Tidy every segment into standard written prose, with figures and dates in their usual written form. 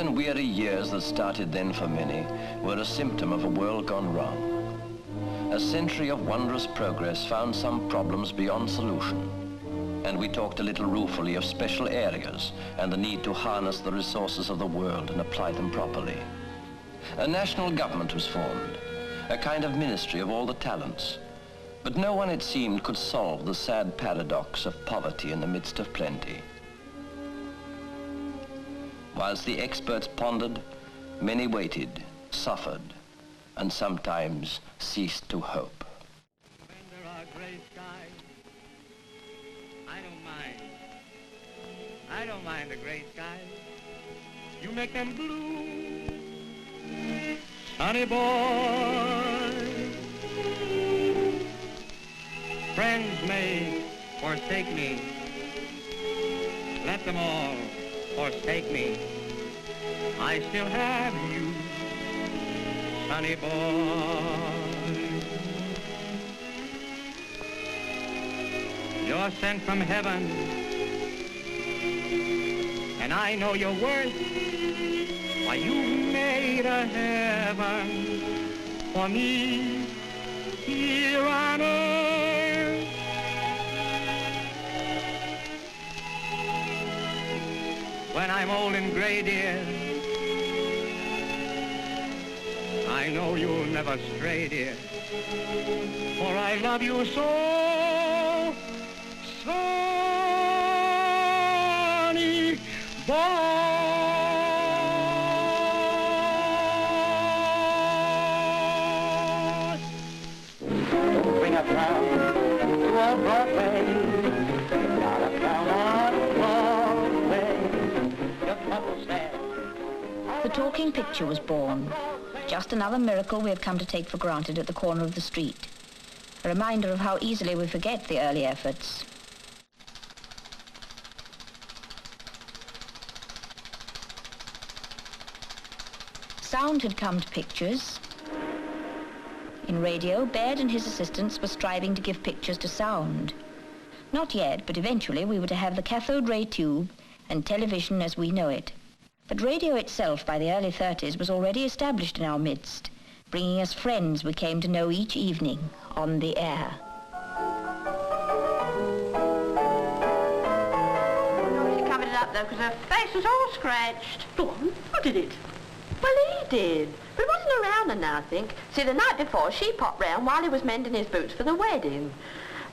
and weary years that started then for many were a symptom of a world gone wrong. A century of wondrous progress found some problems beyond solution. And we talked a little ruefully of special areas and the need to harness the resources of the world and apply them properly. A national government was formed, a kind of ministry of all the talents. But no one, it seemed, could solve the sad paradox of poverty in the midst of plenty. Whilst the experts pondered, many waited, suffered, and sometimes ceased to hope. When there are gray skies, I don't mind the gray skies. You make them blue, Sonny Boy. Friends may forsake me, let them all forsake me. I still have you, Sonny Boy. You're sent from heaven, and I know your worth. Why, you made a heaven for me here on earth. When I'm old and gray, dear, I know you'll never stray, dear, for I love you so, Sonny Boy. Bring a crown to a Broadway, not a crown on Broadway. Your troubles there. The talking picture was born. Just another miracle we have come to take for granted at the corner of the street. A reminder of how easily we forget the early efforts. Sound had come to pictures. In radio, Baird and his assistants were striving to give pictures to sound. Not yet, but eventually we were to have the cathode ray tube and television as we know it. But radio itself, by the early 30s, was already established in our midst, bringing us friends we came to know each evening on the air. She covered it up, though, because her face was all scratched. Go on, who did it? Well, he did. But he wasn't around then, I think. See, the night before, she popped round while he was mending his boots for the wedding.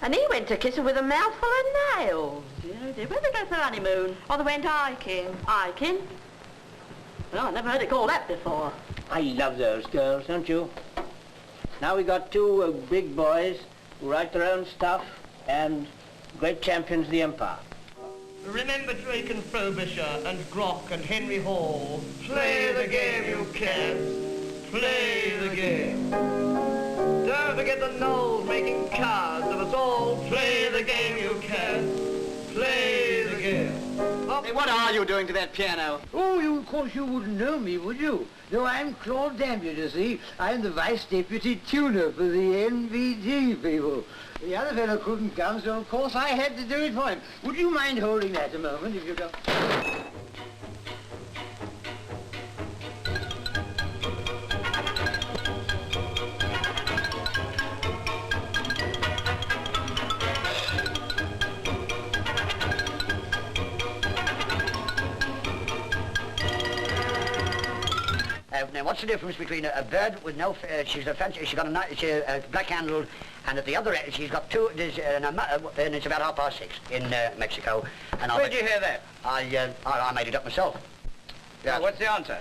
And he went to kiss her with a mouthful of nails. Yeah, dear. Where'd they go for the honeymoon? Oh, they went hiking. Hiking? Well, I never heard it called that before. I love those girls, don't you? Now we got two big boys who write their own stuff and great champions of the empire. Remember Drake and Frobisher and Grock and Henry Hall. Play the game, you kids. Play the game. Don't forget the Knowles making cards of us all. Play the game, you kids. Play the game. Hey, what are you doing to that piano? Oh, of course you wouldn't know me, would you? No, I'm Claude Dampier, you see. I'm the Vice Deputy Tuner for the NVD people. The other fellow couldn't come, so of course I had to do it for him. Would you mind holding that a moment, if you don't? Now, what's the difference between a bird with no... she's got a black-handled, and at the other end she's got two... and it's about 6:30 in Mexico. And Where'd you hear that? I made it up myself. Yes. What's the answer?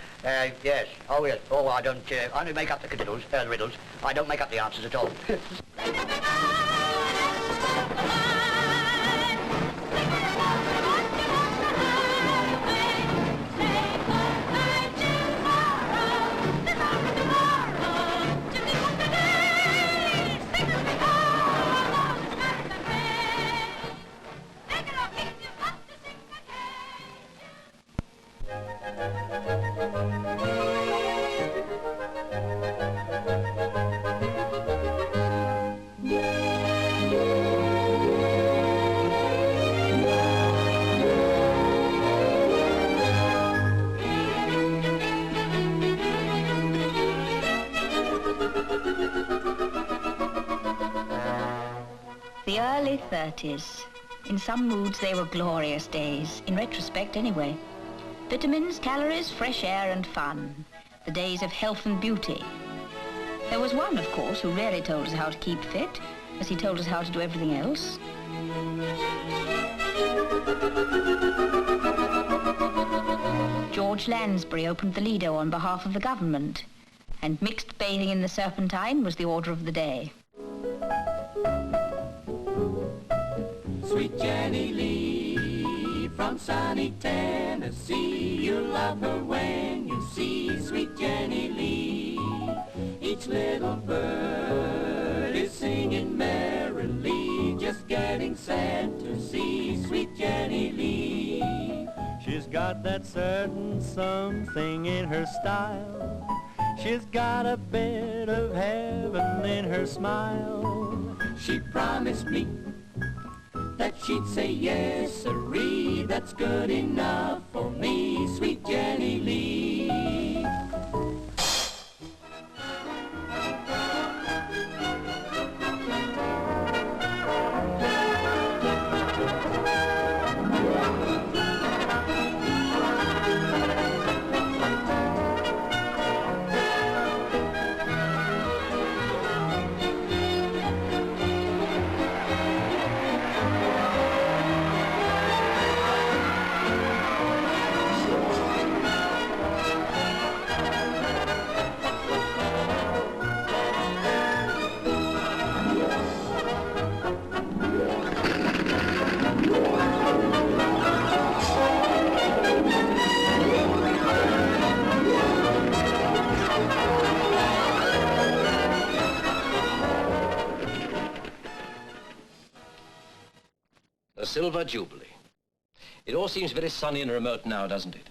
Yes. Oh, yes. Oh, I don't... I only make up the riddles. I don't make up the answers at all. The early 30s. In some moods, they were glorious days, in retrospect anyway. Vitamins, calories, fresh air and fun. The days of health and beauty. There was one, of course, who rarely told us how to keep fit, as he told us how to do everything else. George Lansbury opened the Lido on behalf of the government, and mixed bathing in the Serpentine was the order of the day. Sweet Jenny Lee from sunny Tennessee, you'll love her when you see sweet Jenny Lee. Each little bird is singing merrily, just getting sad to see sweet Jenny Lee. She's got that certain something in her style. She's got a bit of heaven in her smile. She promised me that she'd say yes, sirree, that's good enough for me, sweet Jenny Lee. Silver Jubilee. It all seems very sunny and remote now, doesn't it?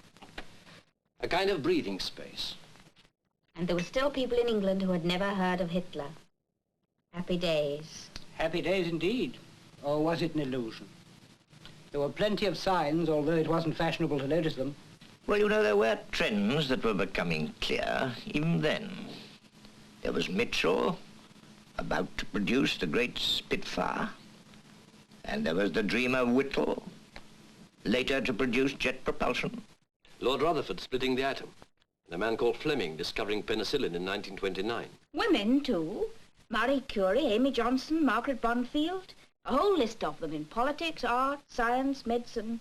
A kind of breathing space. And there were still people in England who had never heard of Hitler. Happy days. Happy days indeed. Or was it an illusion? There were plenty of signs, although it wasn't fashionable to notice them. Well, you know, there were trends that were becoming clear even then. There was Mitchell, about to produce the great Spitfire. And there was the dreamer Whittle, later to produce jet propulsion. Lord Rutherford splitting the atom. And a man called Fleming discovering penicillin in 1929. Women, too. Marie Curie, Amy Jolson, Margaret Bonfield. A whole list of them in politics, art, science, medicine.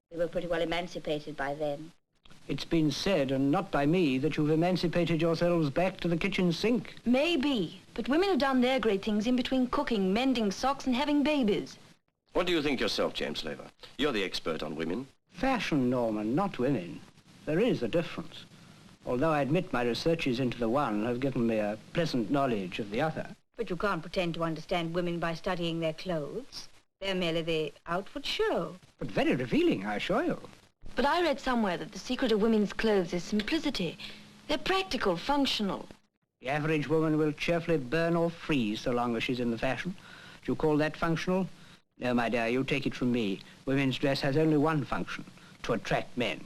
We were pretty well emancipated by then. It's been said, and not by me, that you've emancipated yourselves back to the kitchen sink. Maybe, but women have done their great things in between cooking, mending socks and having babies. What do you think yourself, James Slaver? You're the expert on women. Fashion, Norman, not women. There is a difference. Although I admit my researches into the one have given me a pleasant knowledge of the other. But you can't pretend to understand women by studying their clothes. They're merely the outward show. But very revealing, I assure you. But I read somewhere that the secret of women's clothes is simplicity. They're practical, functional. The average woman will cheerfully burn or freeze so long as she's in the fashion. Do you call that functional? No, my dear, you take it from me. Women's dress has only one function, to attract men.